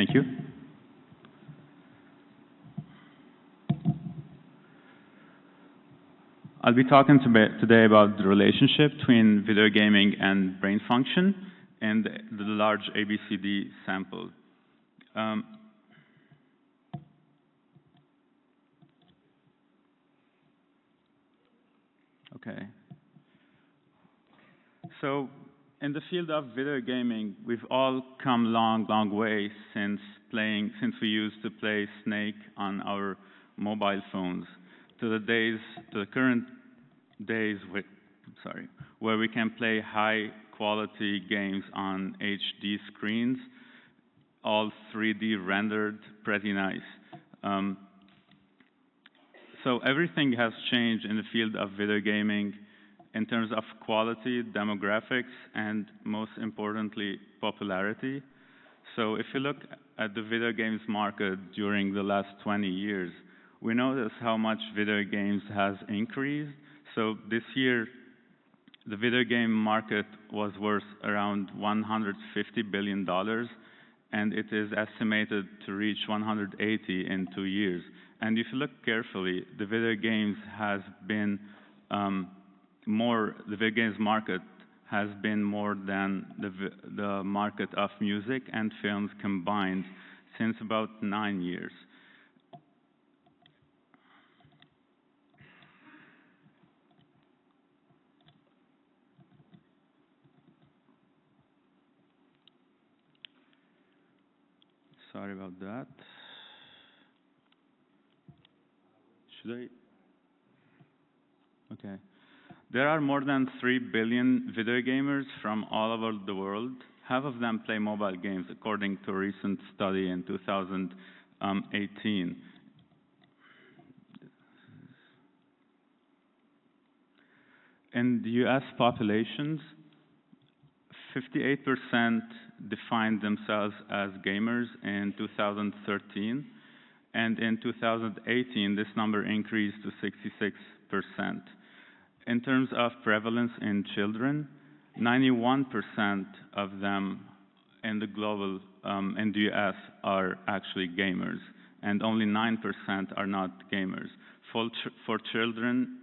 Thank you. I'll be talking today about the relationship between video gaming and brain function and the large ABCD sample. Okay. So in the field of video gaming, we've all come a long, long way since we used to play Snake on our mobile phones to the current days where we can play high-quality games on HD screens, all 3D rendered, pretty nice. So everything has changed in the field of video gaming in terms of quality, demographics, and most importantly, popularity. So if you look at the video games market during the last 20 years, we notice how much video games has increased. So this year, the video game market was worth around $150 billion, and it is estimated to reach 180 in 2 years. And if you look carefully, the video games market has been more than the market of music and films combined since about 9 years. Sorry about that. Okay. There are more than 3 billion video gamers from all over the world. Half of them play mobile games, according to a recent study in 2018. In the US populations, 58% defined themselves as gamers in 2013, and in 2018, this number increased to 66%. In terms of prevalence in children, 91% of them in the US are actually gamers, and only 9% are not gamers. For children,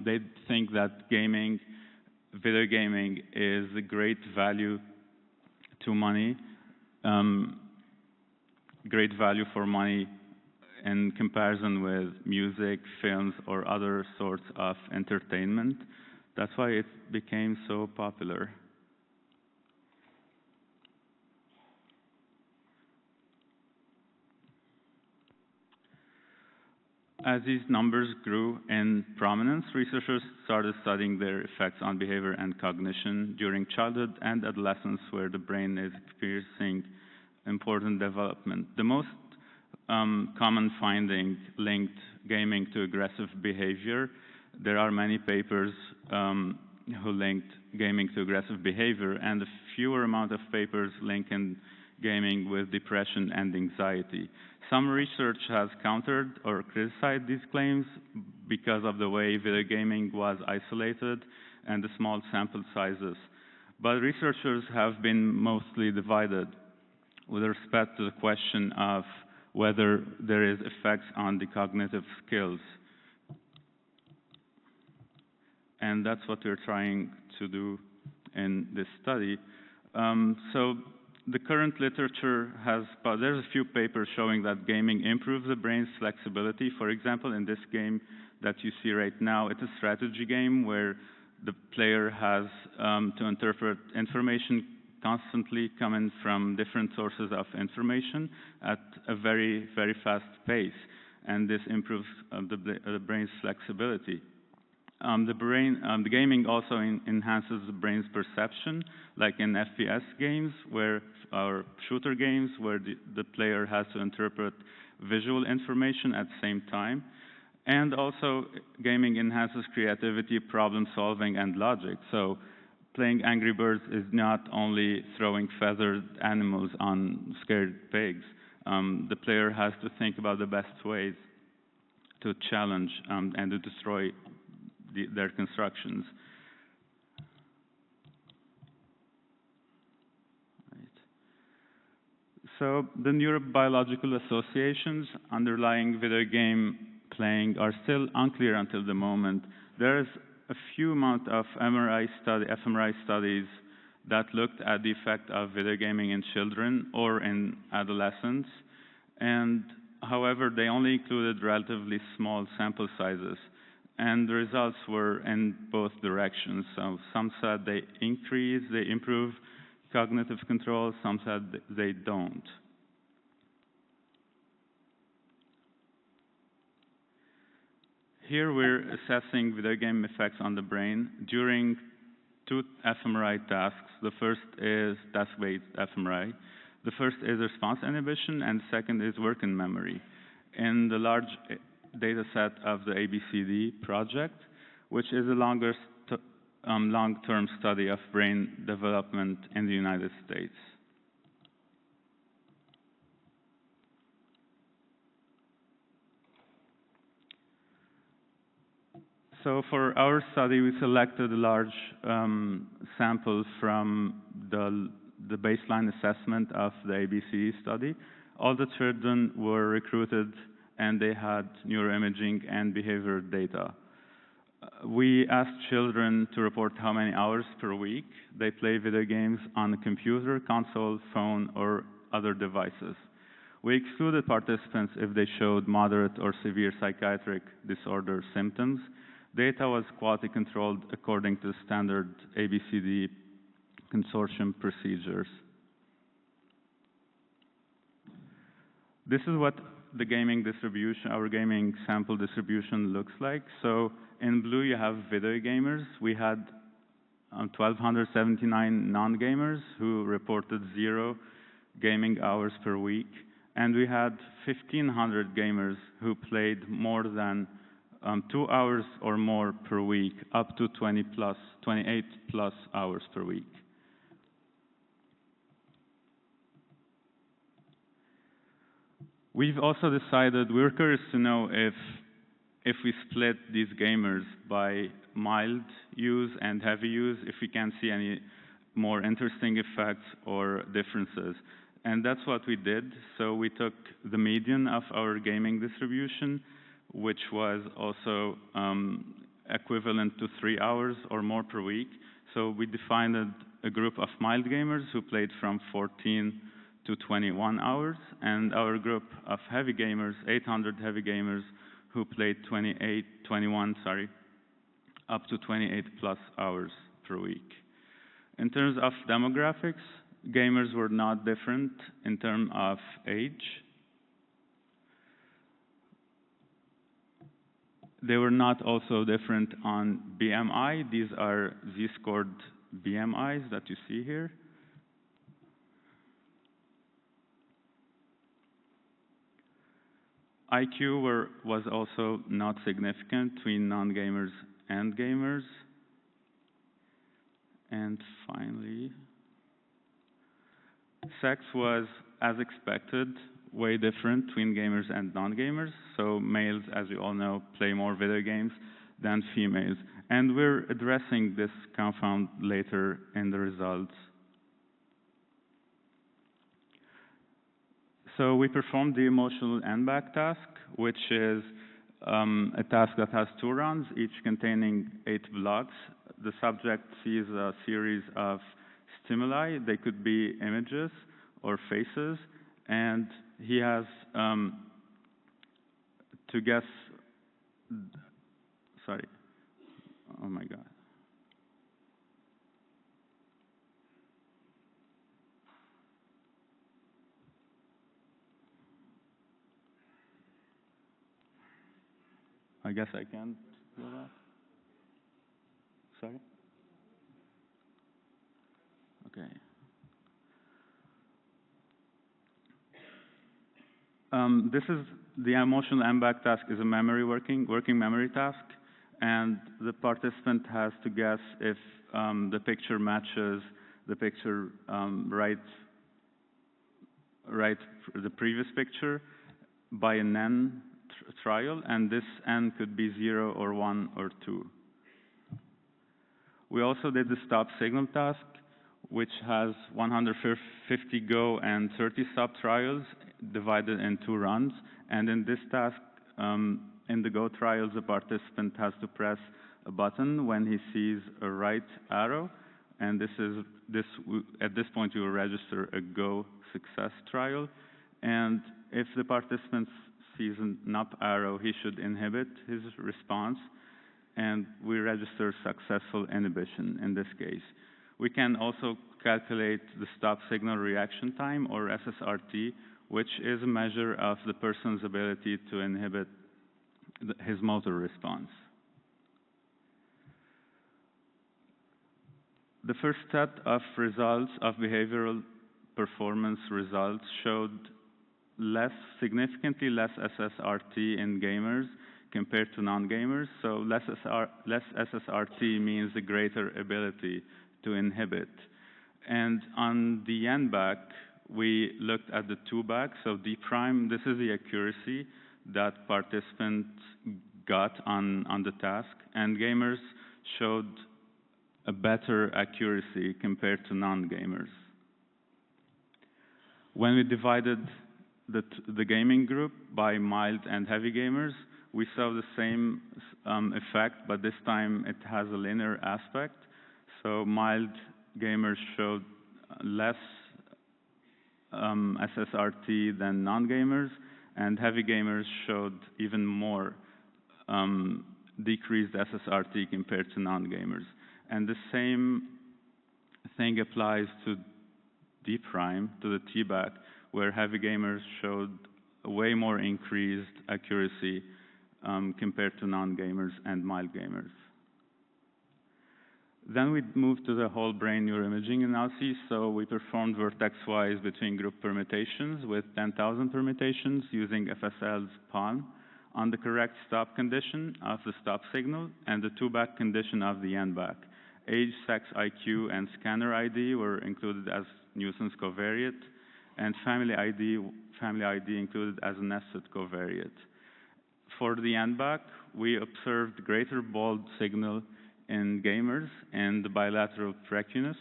they think that video gaming is a great value to money, great value for money in comparison with music, films, or other sorts of entertainment. That's why it became so popular. As these numbers grew in prominence, researchers started studying their effects on behavior and cognition during childhood and adolescence, where the brain is experiencing important development. The most common finding linked gaming to aggressive behavior. There are many papers who linked gaming to aggressive behavior, and a fewer amount of papers linking gaming with depression and anxiety. Some research has countered or criticized these claims because of the way video gaming was isolated and the small sample sizes. But researchers have been mostly divided with respect to the question of whether there is effects on the cognitive skills. And that's what we're trying to do in this study. So the current literature there's a few papers showing that gaming improves the brain's flexibility. For example, in this game that you see right now, it's a strategy game where the player has to interpret information constantly coming from different sources of information at a very, very fast pace. And this improves the brain's flexibility. The gaming also enhances the brain's perception, like in FPS games or shooter games, where the player has to interpret visual information at the same time. And also, gaming enhances creativity, problem solving, and logic. So playing Angry Birds is not only throwing feathered animals on scared pigs. The player has to think about the best ways to challenge and to destroy their constructions. Right. So the neurobiological associations underlying video game playing are still unclear until the moment. There's a few amount of fMRI studies that looked at the effect of video gaming in children or in adolescents, and however, they only included relatively small sample sizes, and the results were in both directions. So some said they improve cognitive control, some said they don't. Here we're assessing video game effects on the brain during two fMRI tasks. The first is task-based fMRI. The first is response inhibition, and the second is working memory. In the large data set of the ABCD project, which is a long-term study of brain development in the United States. So for our study, we selected a large sample from the baseline assessment of the ABCD study. All the children were recruited, and they had neuroimaging and behavior data. We asked children to report how many hours per week they play video games on a computer, console, phone, or other devices. We excluded participants if they showed moderate or severe psychiatric disorder symptoms. Data was quality controlled according to standard ABCD consortium procedures. This is what the gaming distribution, our gaming sample distribution looks like. So in blue, you have video gamers. We had 1,279 non-gamers who reported 0 gaming hours per week. And we had 1,500 gamers who played more than 2 hours or more per week, up to 28 plus hours per week. We've also decided, we're curious to know if we split these gamers by mild use and heavy use, if we can see any more interesting effects or differences. And that's what we did. So we took the median of our gaming distribution, which was also equivalent to 3 hours or more per week. So we defined a group of mild gamers who played from 14 to 21 hours, and our group of heavy gamers, 800 heavy gamers, who played up to 28 plus hours per week. In terms of demographics, gamers were not different in terms of age. They were not also different on BMI. These are Z-scored BMIs that you see here. IQ was also not significant between non-gamers and gamers. And finally, sex was, as expected, way different between gamers and non-gamers. So males, as you all know, play more video games than females. And we're addressing this confound later in the results. So we performed the emotional end-back task, which is a task that has 2 rounds, each containing 8 blocks. The subject sees a series of stimuli. They could be images or faces, and he has to guess, sorry, oh my God. I guess I can't do that. Sorry? Okay. This is the emotional end-back task is a working memory task, and the participant has to guess if the picture matches the picture the previous picture by an N trial, and this N could be 0 or 1 or 2. We also did the stop signal task, which has 150 go and 30 stop trials divided in 2 runs. And in this task, in the go trials, the participant has to press a button when he sees a right arrow, and at this point you will register a go success trial. And if the participant sees an up arrow, he should inhibit his response, and we register successful inhibition in this case. We can also calculate the stop signal reaction time, or SSRT, which is a measure of the person's ability to inhibit his motor response. The first set of results of behavioral performance results showed significantly less SSRT in gamers compared to non-gamers. So less SSRT means a greater ability to inhibit. And on the NBAC, we looked at the 2-back. So D prime, this is the accuracy that participants got on the task. And gamers showed a better accuracy compared to non-gamers. When we divided the gaming group by mild and heavy gamers, we saw the same effect, but this time it has a linear aspect. So mild gamers showed less SSRT than non-gamers, and heavy gamers showed even more decreased SSRT compared to non-gamers. And the same thing applies to D prime, to the T-back, where heavy gamers showed way more increased accuracy compared to non-gamers and mild gamers. Then we moved to the whole brain neuroimaging analysis. So we performed vertex-wise between group permutations with 10,000 permutations using FSL's PALM on the correct stop condition of the stop signal and the 2-back condition of the N-back. Age, sex, IQ, and scanner ID were included as nuisance covariate, and family ID included as a nested covariate. For the N-back, we observed greater bold signal in gamers and the bilateral precuneus.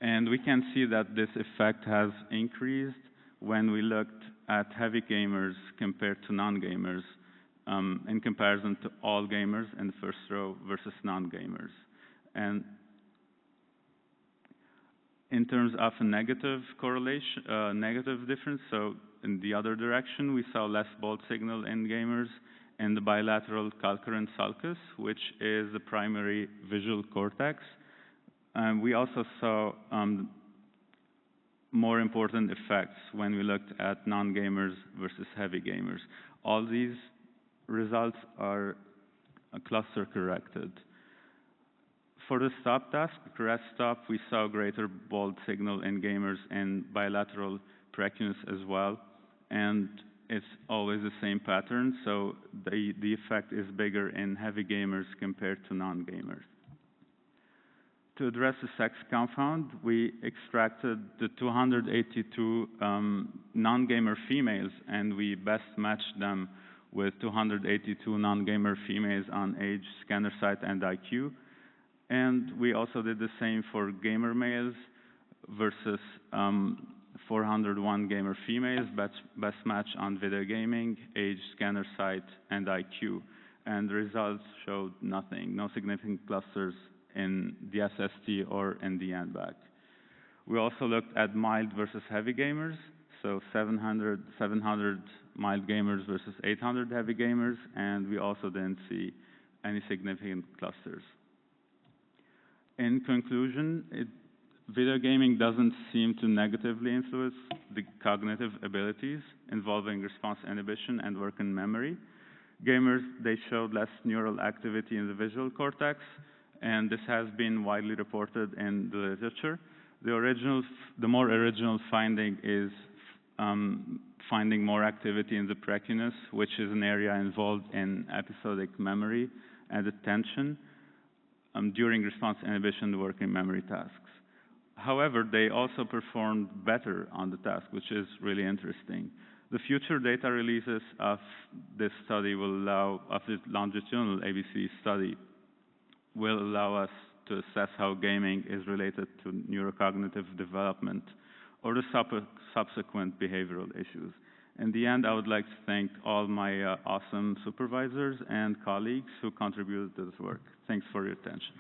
And we can see that this effect has increased when we looked at heavy gamers compared to non-gamers, in comparison to all gamers in the first row versus non-gamers. And in terms of a negative correlation, negative difference, so in the other direction, we saw less bold signal in gamers in the bilateral calcarine sulcus, which is the primary visual cortex. We also saw more important effects when we looked at non-gamers versus heavy gamers. All these results are cluster corrected. For the stop task, the correct stop, we saw greater bold signal in gamers and bilateral precuneus as well. And it's always the same pattern, so the effect is bigger in heavy gamers compared to non-gamers. To address the sex confound, we extracted the 282 non-gamer females, and we best matched them with 282 non-gamer females on age, scanner site, and IQ. And we also did the same for gamer males versus 401 gamer females, best match on video gaming, age, scanner site, and IQ. And the results showed nothing, no significant clusters in the SST or in the NBAC. We also looked at mild versus heavy gamers, so 700 mild gamers versus 800 heavy gamers, and we also didn't see any significant clusters. In conclusion, video gaming doesn't seem to negatively influence the cognitive abilities involving response inhibition and working memory. Gamers, they showed less neural activity in the visual cortex, and this has been widely reported in the literature. The more original finding is finding more activity in the precuneus, which is an area involved in episodic memory and attention during response inhibition working memory tasks. However, they also performed better on the task, which is really interesting. The future data releases of this study will allow, of this longitudinal ABC study, will allow us to assess how gaming is related to neurocognitive development or the subsequent behavioral issues. In the end, I would like to thank all my awesome supervisors and colleagues who contributed to this work. Thanks for your attention.